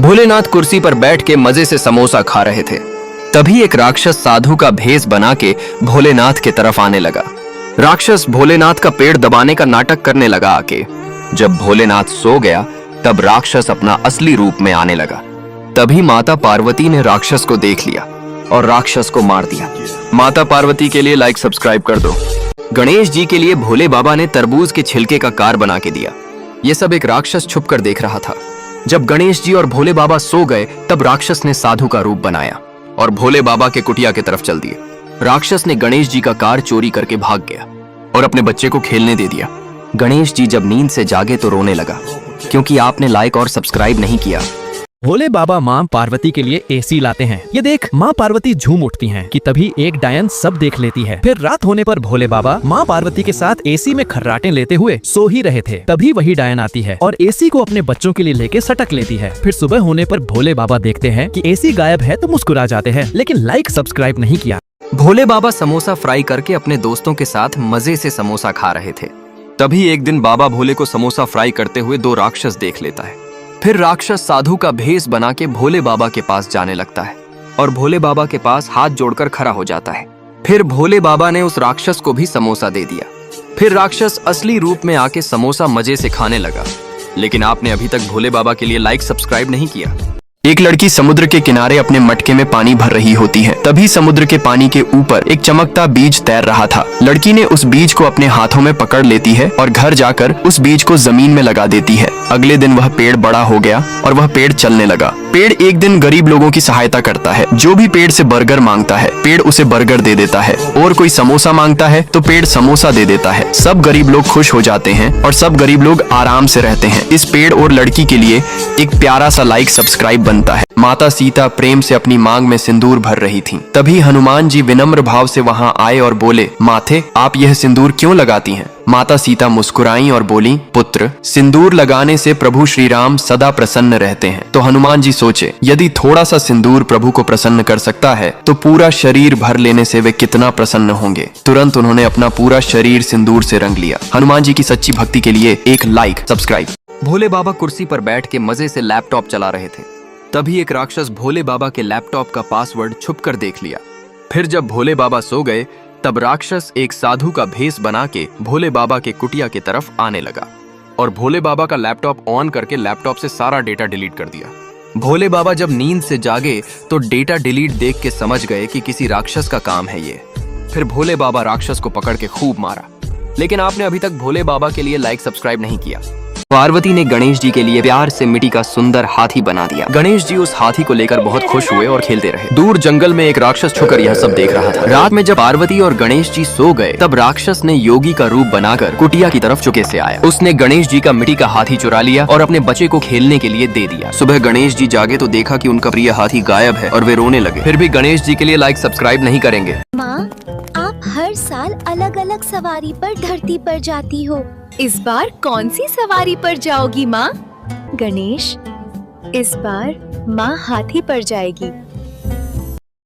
भोलेनाथ कुर्सी पर बैठ के मजे से समोसा खा रहे थे। तभी एक राक्षस साधु का भेष बना के भोलेनाथ के तरफ आने लगा। राक्षस भोलेनाथ का पेड़ दबाने का नाटक करने लगा आके। जब भोलेनाथ सो गया तब राक्षस अपना असली रूप में आने लगा। तभी माता पार्वती ने राक्षस को देख लिया और राक्षस को मार दिया। माता पार्वती के लिए लाइक सब्सक्राइब कर दो। गणेश जी के लिए भोले बाबा ने तरबूज के छिलके का कार बना के दिया। ये सब एक राक्षस छुपकर देख रहा था। जब गणेश जी और भोले बाबा सो गए तब राक्षस ने साधु का रूप बनाया और भोले बाबा के कुटिया की तरफ चल दिए। राक्षस ने गणेश जी का कार चोरी करके भाग गया और अपने बच्चे को खेलने दे दिया। गणेश जी जब नींद से जागे तो रोने लगा क्योंकि आपने लाइक और सब्सक्राइब नहीं किया। भोले बाबा माँ पार्वती के लिए एसी लाते हैं। ये देख माँ पार्वती झूम उठती हैं कि तभी एक डायन सब देख लेती है। फिर रात होने पर भोले बाबा माँ पार्वती के साथ एसी में खर्राटे लेते हुए सो ही रहे थे। तभी वही डायन आती है और एसी को अपने बच्चों के लिए लेके सटक लेती है। फिर सुबह होने पर भोले बाबा देखते हैं कि एसी गायब है तो मुस्कुरा जाते हैं, लेकिन लाइक सब्सक्राइब नहीं किया। भोले बाबा समोसा फ्राई करके अपने दोस्तों के साथ मजे से समोसा खा रहे थे। तभी एक दिन बाबा भोले को समोसा फ्राई करते हुए दो राक्षस देख लेता है। फिर राक्षस साधु का भेष बना के भोले बाबा के पास जाने लगता है और भोले बाबा के पास हाथ जोड़कर खड़ा हो जाता है। फिर भोले बाबा ने उस राक्षस को भी समोसा दे दिया। फिर राक्षस असली रूप में आके समोसा मजे से खाने लगा। लेकिन आपने अभी तक भोले बाबा के लिए लाइक सब्सक्राइब नहीं किया। एक लड़की समुद्र के किनारे अपने मटके में पानी भर रही होती है। तभी समुद्र के पानी के ऊपर एक चमकता बीज तैर रहा था। लड़की ने उस बीज को अपने हाथों में पकड़ लेती है और घर जाकर उस बीज को जमीन में लगा देती है। अगले दिन वह पेड़ बड़ा हो गया और वह पेड़ चलने लगा। पेड़ एक दिन गरीब लोगों की सहायता करता है। जो भी पेड़ से बर्गर मांगता है पेड़ उसे बर्गर दे देता है, और कोई समोसा मांगता है तो पेड़ समोसा दे देता है। सब गरीब लोग खुश हो जाते हैं और सब गरीब लोग आराम से रहते हैं। इस पेड़ और लड़की के लिए एक प्यारा सा लाइक सब्सक्राइब बनता है। माता सीता प्रेम से अपनी मांग में सिंदूर भर रही थीं। तभी हनुमान जी विनम्र भाव से वहां आए और बोले, माथे आप यह सिंदूर क्यों लगाती हैं? माता सीता मुस्कुराई और बोली, पुत्र सिंदूर लगाने से प्रभु श्री राम सदा प्रसन्न रहते हैं। तो हनुमान जी सोचे, यदि थोड़ा सा सिंदूर प्रभु को प्रसन्न कर सकता है तो पूरा शरीर भर लेने से वे कितना प्रसन्न होंगे। तुरंत उन्होंने अपना पूरा शरीर सिंदूर से रंग लिया। हनुमान जी की सच्ची भक्ति के लिए एक लाइक सब्सक्राइब। भोले बाबा कुर्सी पर बैठ के मजे से लैपटॉप चला रहे थे। तभी एक राक्षस भोले बाबा के लैपटॉप का पासवर्ड छुपकर देख लिया। फिर जब भोले बाबा सो गए तब राक्षस एक साधु का भेष बना के भोले बाबा के कुटिया की तरफ आने लगा और भोले बाबा का लैपटॉप ऑन करके लैपटॉप से सारा डेटा डिलीट कर दिया। भोले बाबा जब नींद से जागे तो डेटा डिलीट देख के समझ गए कि किसी राक्षस का काम है ये। फिर भोले बाबा राक्षस को पकड़ के खूब मारा। लेकिन आपने अभी तक भोले बाबा के लिए लाइक सब्सक्राइब नहीं किया। पार्वती ने गणेश जी के लिए प्यार से मिट्टी का सुंदर हाथी बना दिया। गणेश जी उस हाथी को लेकर बहुत खुश हुए और खेलते रहे। दूर जंगल में एक राक्षस छुपकर यह सब देख रहा था। रात में जब पार्वती और गणेश जी सो गए तब राक्षस ने योगी का रूप बनाकर कुटिया की तरफ चुपके से आया। उसने गणेश जी का मिट्टी का हाथी चुरा लिया और अपने बच्चे को खेलने के लिए दे दिया। सुबह गणेश जी जागे तो देखा कि उनका प्रिय हाथी गायब है और वे रोने लगे। फिर भी गणेश जी के लिए लाइक सब्सक्राइब नहीं करेंगे। माँ, आप हर साल अलग अलग सवारी पर धरती पर जाती हो। इस बार कौन सी सवारी पर जाओगी माँ? गणेश, इस बार माँ हाथी पर जाएगी।